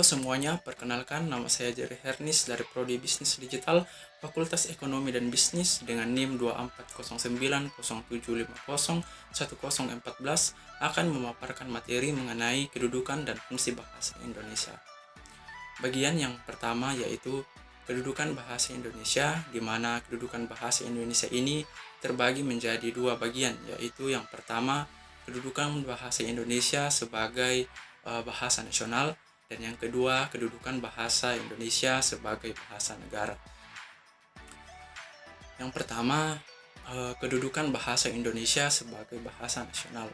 semuanya, perkenalkan nama saya Jerry Hernis dari Prodi Bisnis Digital Fakultas Ekonomi dan Bisnis dengan NIM 240907501014 akan memaparkan materi mengenai kedudukan dan fungsi bahasa Indonesia. Bagian yang pertama yaitu kedudukan bahasa Indonesia, di mana kedudukan bahasa Indonesia ini terbagi menjadi dua bagian, yaitu yang pertama kedudukan bahasa Indonesia sebagai bahasa nasional, dan yang kedua kedudukan bahasa Indonesia sebagai bahasa negara. Yang pertama, kedudukan bahasa Indonesia sebagai bahasa nasional.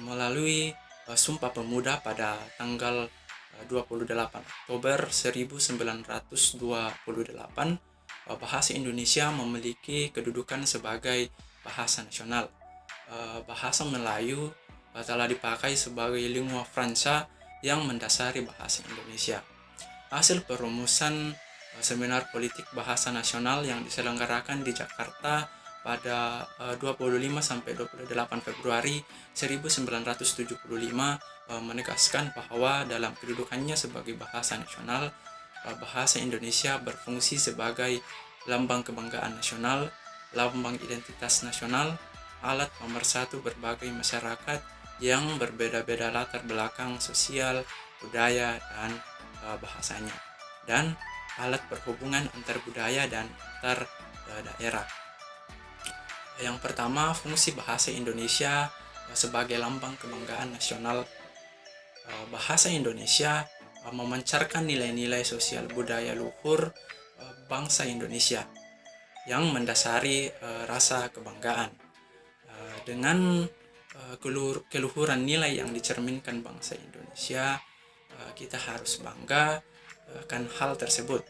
Melalui Sumpah Pemuda pada tanggal 28 Oktober 1928, bahasa Indonesia memiliki kedudukan sebagai bahasa nasional. Bahasa Melayu telah dipakai sebagai lingua franca yang mendasari bahasa Indonesia. Hasil perumusan seminar politik bahasa nasional yang diselenggarakan di Jakarta pada 25 sampai 28 Februari 1975 menegaskan bahwa dalam kedudukannya sebagai bahasa nasional, bahasa Indonesia berfungsi sebagai lambang kebanggaan nasional, lambang identitas nasional, alat pemersatu berbagai masyarakat yang berbeda-beda latar belakang sosial, budaya, dan bahasanya, dan alat perhubungan antar budaya dan antar daerah. Yang pertama, fungsi bahasa Indonesia sebagai lambang kebanggaan nasional. Bahasa Indonesia memancarkan nilai-nilai sosial budaya luhur bangsa Indonesia yang mendasari rasa kebanggaan. Dengan keluhuran nilai yang dicerminkan bangsa Indonesia, kita harus bangga akan hal tersebut.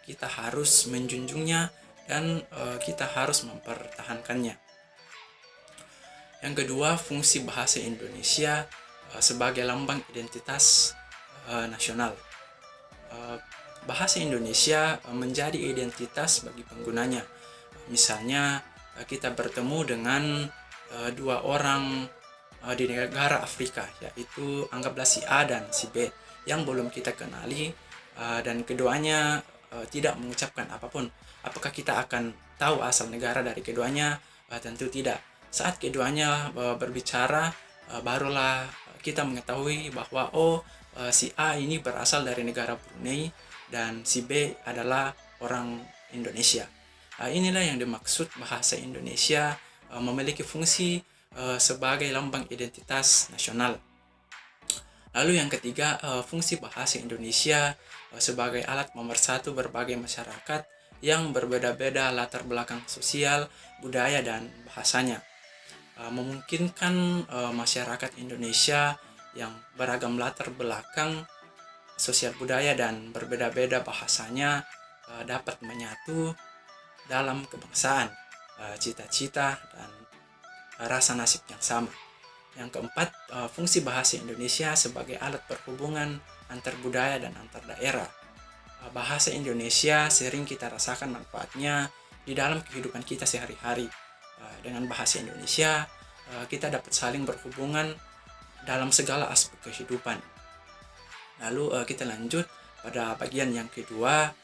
Kita harus menjunjungnya dan kita harus mempertahankannya. Yang kedua, fungsi bahasa Indonesia sebagai lambang identitas nasional. Bahasa Indonesia menjadi identitas bagi penggunanya. Misalnya kita bertemu dengan dua orang di negara Afrika, yaitu anggaplah si A dan si B yang belum kita kenali, dan keduanya tidak mengucapkan apapun. Apakah kita akan tahu asal negara dari keduanya? Tentu tidak. Saat keduanya berbicara, barulah kita mengetahui bahwa si A ini berasal dari negara Brunei dan si B adalah orang Indonesia. Inilah yang dimaksud bahasa Indonesia memiliki fungsi sebagai lambang identitas nasional. Lalu yang ketiga, fungsi bahasa Indonesia sebagai alat pemersatu berbagai masyarakat yang berbeda-beda latar belakang sosial, budaya, dan bahasanya. Memungkinkan masyarakat Indonesia yang beragam latar belakang sosial budaya dan berbeda-beda bahasanya dapat menyatu dalam kebangsaan, cita-cita, dan rasa nasib yang sama. Yang keempat, fungsi bahasa Indonesia sebagai alat perhubungan antar budaya dan antar daerah. Bahasa Indonesia sering kita rasakan manfaatnya di dalam kehidupan kita sehari-hari. Dengan bahasa Indonesia, kita dapat saling berhubungan dalam segala aspek kehidupan. Lalu kita lanjut pada bagian yang kedua,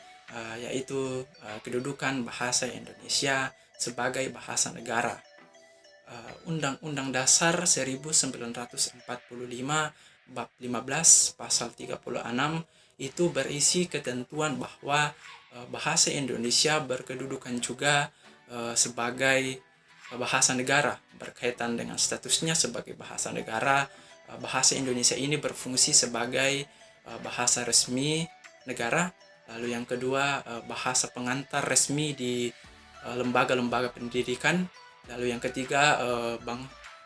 yaitu kedudukan bahasa Indonesia sebagai bahasa negara. Undang-Undang Dasar 1945 bab 15 pasal 36 itu berisi ketentuan bahwa bahasa Indonesia berkedudukan juga sebagai bahasa negara. Berkaitan dengan statusnya sebagai bahasa negara, bahasa Indonesia ini berfungsi sebagai bahasa resmi negara. Lalu yang kedua, bahasa pengantar resmi di lembaga-lembaga pendidikan. Lalu yang ketiga,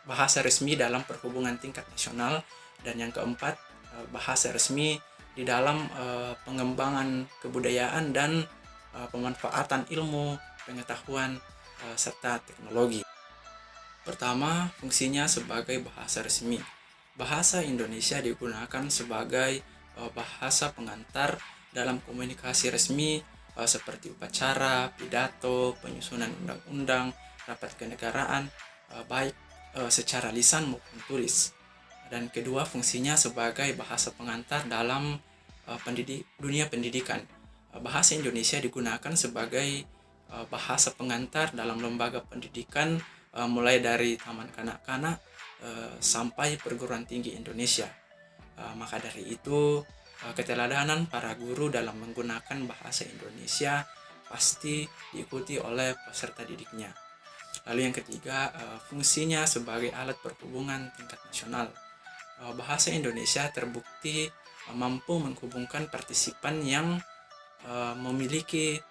bahasa resmi dalam perhubungan tingkat nasional. Dan yang keempat, bahasa resmi di dalam pengembangan kebudayaan dan pemanfaatan ilmu, pengetahuan, serta teknologi. Pertama, fungsinya sebagai bahasa resmi. Bahasa Indonesia digunakan sebagai bahasa pengantar dalam komunikasi resmi seperti upacara, pidato, penyusunan undang-undang, rapat kenegaraan, baik secara lisan maupun tulis. Dan kedua, fungsinya sebagai bahasa pengantar dalam dunia pendidikan. Bahasa Indonesia digunakan sebagai bahasa pengantar dalam lembaga pendidikan, mulai dari taman kanak-kanak sampai perguruan tinggi Indonesia. Maka dari itu, keteladanan para guru dalam menggunakan bahasa Indonesia pasti diikuti oleh peserta didiknya. Lalu yang ketiga, fungsinya sebagai alat perhubungan tingkat nasional. Bahasa Indonesia terbukti mampu menghubungkan partisipan yang memiliki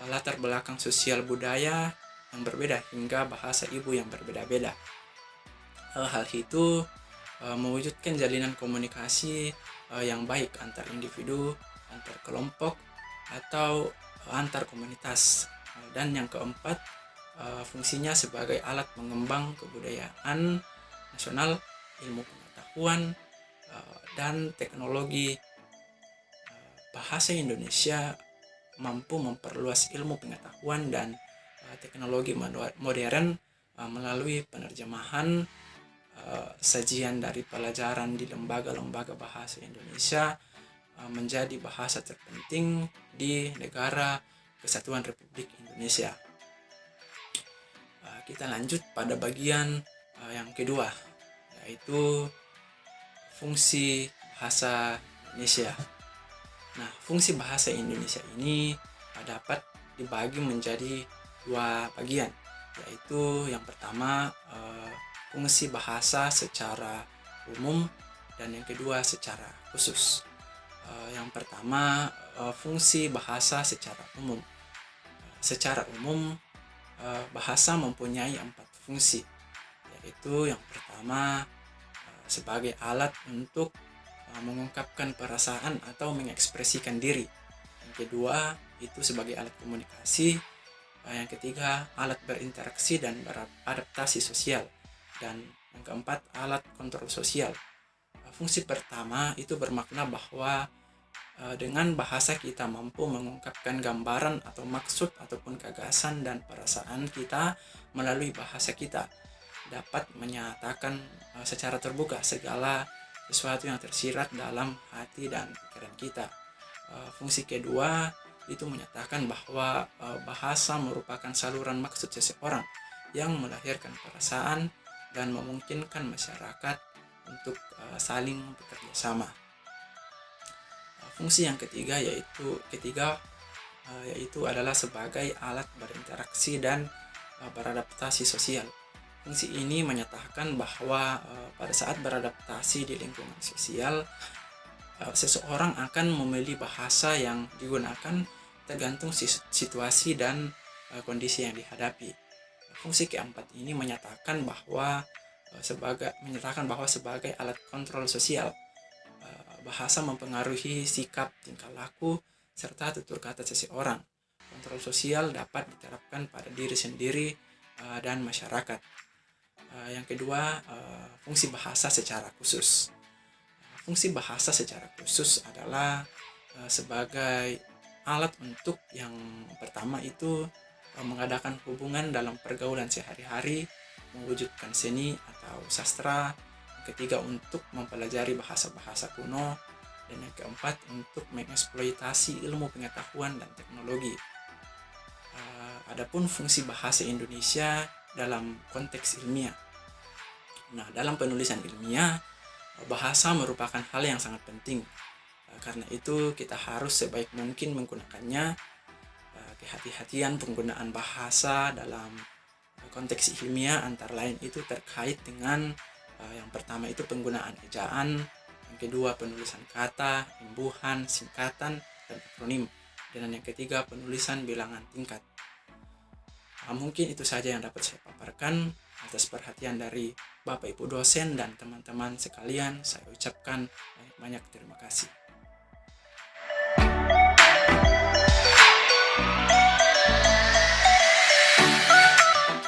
latar belakang sosial budaya yang berbeda hingga bahasa ibu yang berbeda-beda. Hal itu mewujudkan jalinan komunikasi yang baik antar individu, antar kelompok, atau antar komunitas. Dan yang keempat, fungsinya sebagai alat mengembang kebudayaan nasional, ilmu pengetahuan, dan teknologi. Bahasa Indonesia mampu memperluas ilmu pengetahuan dan teknologi modern melalui penerjemahan sajian dari pelajaran di lembaga-lembaga bahasa Indonesia menjadi bahasa terpenting di negara Kesatuan Republik Indonesia. Kita lanjut pada bagian yang kedua, yaitu fungsi bahasa Indonesia. Nah, fungsi bahasa Indonesia ini dapat dibagi menjadi dua bagian, yaitu yang pertama fungsi bahasa secara umum dan yang kedua secara khusus. Yang pertama, fungsi bahasa secara umum. Secara umum, bahasa mempunyai 4 fungsi, yaitu yang pertama sebagai alat untuk mengungkapkan perasaan atau mengekspresikan diri. Yang kedua, itu sebagai alat komunikasi. Yang ketiga, alat berinteraksi dan beradaptasi sosial. Dan yang keempat, alat kontrol sosial. Fungsi pertama itu bermakna bahwa dengan bahasa kita mampu mengungkapkan gambaran atau maksud ataupun gagasan dan perasaan kita melalui bahasa kita, dapat menyatakan secara terbuka segala sesuatu yang tersirat dalam hati dan pikiran kita. Fungsi kedua itu menyatakan bahwa bahasa merupakan saluran maksud seseorang yang melahirkan perasaan dan memungkinkan masyarakat untuk saling bekerja sama. Fungsi yang ketiga yaitu adalah sebagai alat berinteraksi dan beradaptasi sosial. Fungsi ini menyatakan bahwa pada saat beradaptasi di lingkungan sosial, seseorang akan memilih bahasa yang digunakan tergantung situasi dan kondisi yang dihadapi. Fungsi keempat ini menyatakan bahwa sebagai alat kontrol sosial, bahasa mempengaruhi sikap, tingkah laku, serta tutur kata seseorang. Kontrol sosial dapat diterapkan pada diri sendiri dan masyarakat. Yang kedua, fungsi bahasa secara khusus. Fungsi bahasa secara khusus adalah sebagai alat untuk yang pertama itu mengadakan hubungan dalam pergaulan sehari-hari, mewujudkan seni atau sastra. Yang ketiga, untuk mempelajari bahasa-bahasa kuno. Dan yang keempat, untuk mengeksploitasi ilmu pengetahuan dan teknologi. Adapun fungsi bahasa Indonesia dalam konteks ilmiah. Nah, dalam penulisan ilmiah, bahasa merupakan hal yang sangat penting. Karena itu kita harus sebaik mungkin menggunakannya. Kehati-hatian penggunaan bahasa dalam konteks ilmiah antara lain itu terkait dengan yang pertama itu penggunaan ejaan, yang kedua penulisan kata, imbuhan, singkatan, dan akronim, dan yang ketiga penulisan bilangan tingkat. Mungkin itu saja yang dapat saya paparkan. Atas perhatian dari Bapak Ibu dosen dan teman-teman sekalian, saya ucapkan banyak-banyak terima kasih.